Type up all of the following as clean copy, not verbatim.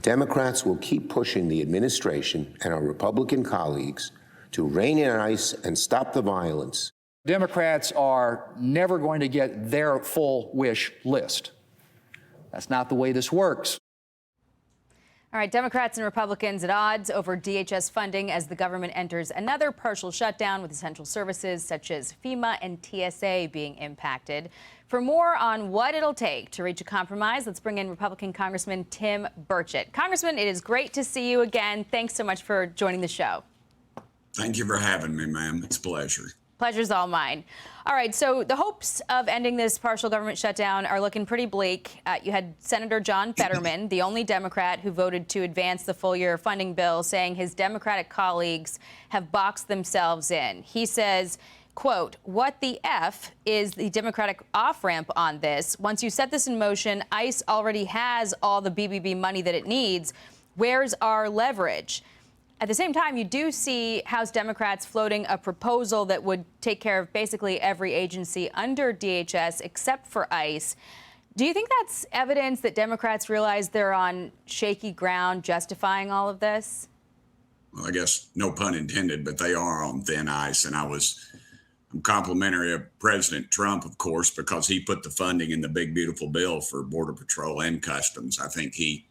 Democrats will keep pushing the administration and our Republican colleagues to rein in ICE and stop the violence. Democrats are never going to get their full wish list. That's not the way this works. All right, Democrats and Republicans at odds over DHS funding as the government enters another partial shutdown with essential services such as FEMA and TSA being impacted. For more on what it'll take to reach a compromise, let's bring in Republican Congressman Tim Burchett. Congressman, it is great to see you again. Thanks so much for joining the show. Thank you for having me, ma'am. It's a pleasure. Pleasure's all mine. All right, so the hopes of ending this partial government shutdown are looking pretty bleak. You had Senator John Fetterman, the only Democrat who voted to advance the full-year funding bill, saying his Democratic colleagues have boxed themselves in. He says, quote, "What the F is the Democratic off-ramp on this? Once you set this in motion, ICE already has all the BBB money that it needs. Where's our leverage?" At the same time, you do see House Democrats floating a proposal that would take care of basically every agency under DHS except for ICE. Do you think that's evidence that Democrats realize they're on shaky ground justifying all of this? Well, I guess no pun intended, but they are on thin ice. And I'm complimentary of President Trump, of course, because he put the funding in the big, beautiful bill for Border Patrol and Customs. I think he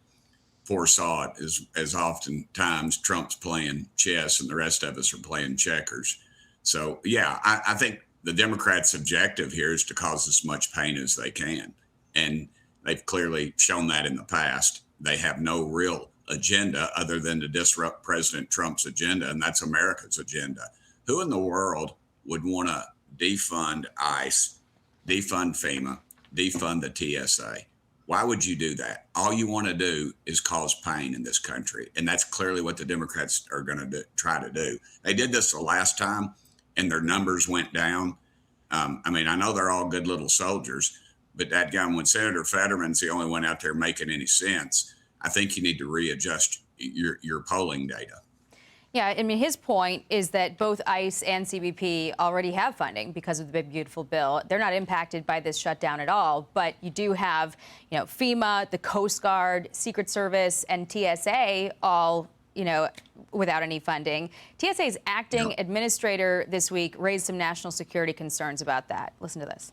foresaw it, as oftentimes Trump's playing chess and the rest of us are playing checkers. So, yeah, I think the Democrats' objective here is to cause as much pain as they can. And they've clearly shown that in the past. They have no real agenda other than to disrupt President Trump's agenda, and that's America's agenda. Who in the world would want to defund ICE, defund FEMA, defund the TSA? Why would you do that? All you want to do is cause pain in this country. And that's clearly what the Democrats are going to try to do. They did this the last time and their numbers went down. I know they're all good little soldiers, but that guy, when Senator Fetterman's the only one out there making any sense, I think you need to readjust your polling data. Yeah, I mean, his point is that both ICE and CBP already have funding because of the big, beautiful bill. They're not impacted by this shutdown at all. But you do have, FEMA, the Coast Guard, Secret Service, and TSA all, without any funding. TSA's acting administrator this week raised some national security concerns about that. Listen to this.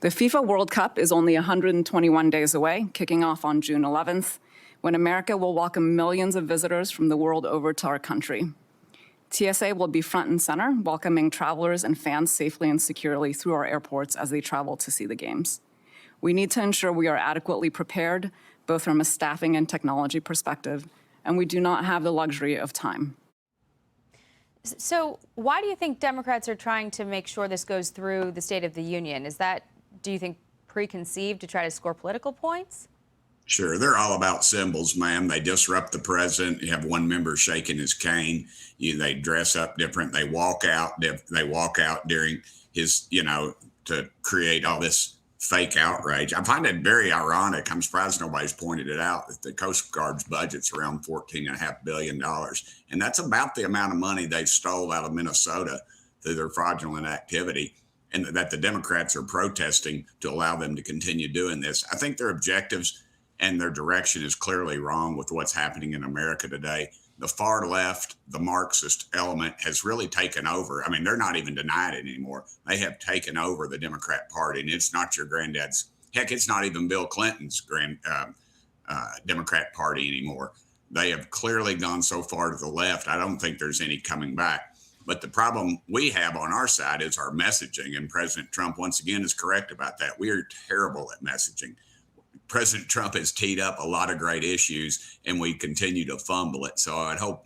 The FIFA World Cup is only 121 days away, kicking off on June 11th. When America will welcome millions of visitors from the world over to our country. TSA will be front and center, welcoming travelers and fans safely and securely through our airports as they travel to see the games. We need to ensure we are adequately prepared, both from a staffing and technology perspective, and we do not have the luxury of time. So why do you think Democrats are trying to make sure this goes through the State of the Union? Is that, do you think, preconceived to try to score political points? Sure. They're all about symbols, ma'am. They disrupt the president. You have one member shaking his cane. They dress up different. They walk out. They walk out during his, to create all this fake outrage. I find it very ironic. I'm surprised nobody's pointed it out that the Coast Guard's budget's around $14.5 billion. And that's about the amount of money they stole out of Minnesota through their fraudulent activity. And that the Democrats are protesting to allow them to continue doing this. I think their objectives and their direction is clearly wrong with what's happening in America today. The far left, the Marxist element has really taken over. I mean, they're not even denying it anymore. They have taken over the Democrat Party, and it's not your granddad's. Heck, it's not even Bill Clinton's Democrat Party anymore. They have clearly gone so far to the left. I don't think there's any coming back. But the problem we have on our side is our messaging, and President Trump, once again, is correct about that. We are terrible at messaging. President Trump has teed up a lot of great issues, and we continue to fumble it. So I'd hope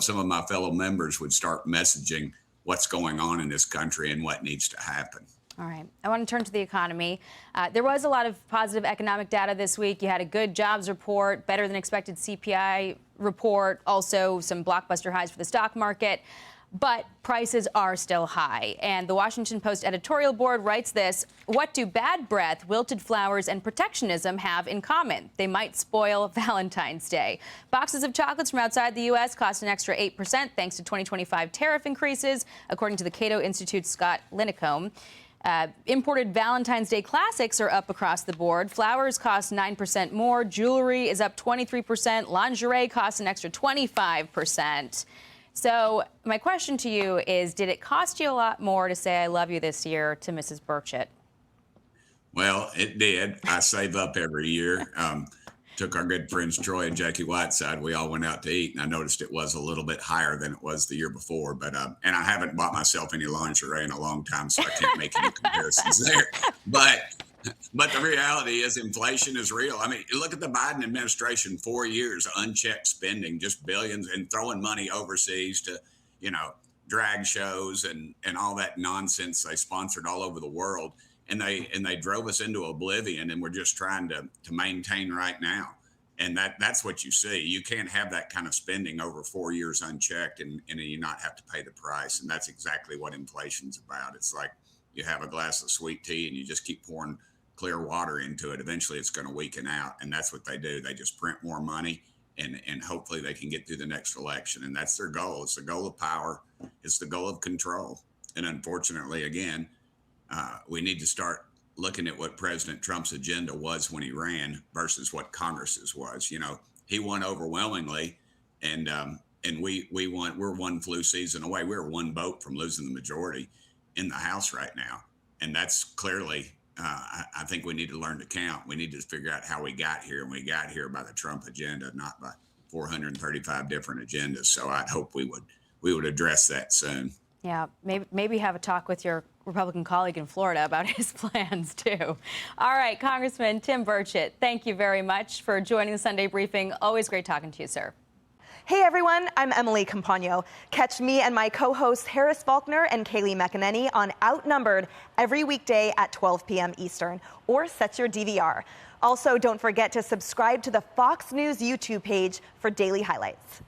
some of my fellow members would start messaging what's going on in this country and what needs to happen. All right. I want to turn to the economy. There was a lot of positive economic data this week. You had a good jobs report, better than expected CPI report, also some blockbuster highs for the stock market. But prices are still high. And the Washington Post editorial board writes this: what do bad breath, wilted flowers, and protectionism have in common? They might spoil Valentine's Day. Boxes of chocolates from outside the U.S. cost an extra 8% thanks to 2025 tariff increases, according to the Cato Institute's Scott Linicombe. Imported Valentine's Day classics are up across the board. Flowers cost 9% more. Jewelry is up 23%. Lingerie costs an extra 25%. So my question to you is, did it cost you a lot more to say I love you this year to Mrs. Burchett? Well, it did. I save up every year. Took our good friends Troy and Jackie Whiteside. We all went out to eat, and I noticed it was a little bit higher than it was the year before. But and I haven't bought myself any lingerie in a long time, so I can't make any comparisons there. But the reality is, inflation is real. I mean, look at the Biden administration: 4 years unchecked spending, just billions, and throwing money overseas to, drag shows and all that nonsense they sponsored all over the world. And they drove us into oblivion, and we're just trying to maintain right now. And that's what you see. You can't have that kind of spending over 4 years unchecked and you not have to pay the price. And that's exactly what inflation's about. It's like you have a glass of sweet tea and you just keep pouring clear water into it. Eventually it's going to weaken out. And that's what they do. They just print more money and hopefully they can get through the next election. And that's their goal. It's the goal of power. It's the goal of control. And unfortunately, again, we need to start looking at what President Trump's agenda was when he ran versus what Congress's was. He won overwhelmingly, and we won. We're one flu season away. We're one vote from losing the majority in the House right now, and that's clearly. I think we need to learn to count. We need to figure out how we got here, and we got here by the Trump agenda, not by 435 different agendas. So I hope we would address that soon. Yeah, maybe have a talk with your Republican colleague in Florida about his plans, too. All right, Congressman Tim Burchett, thank you very much for joining the Sunday briefing. Always great talking to you, sir. Hey, everyone, I'm Emily Campagno. Catch me and my co-hosts Harris Faulkner and Kaylee McEnany on Outnumbered every weekday at 12 p.m. Eastern, or set your DVR. Also, don't forget to subscribe to the Fox News YouTube page for daily highlights.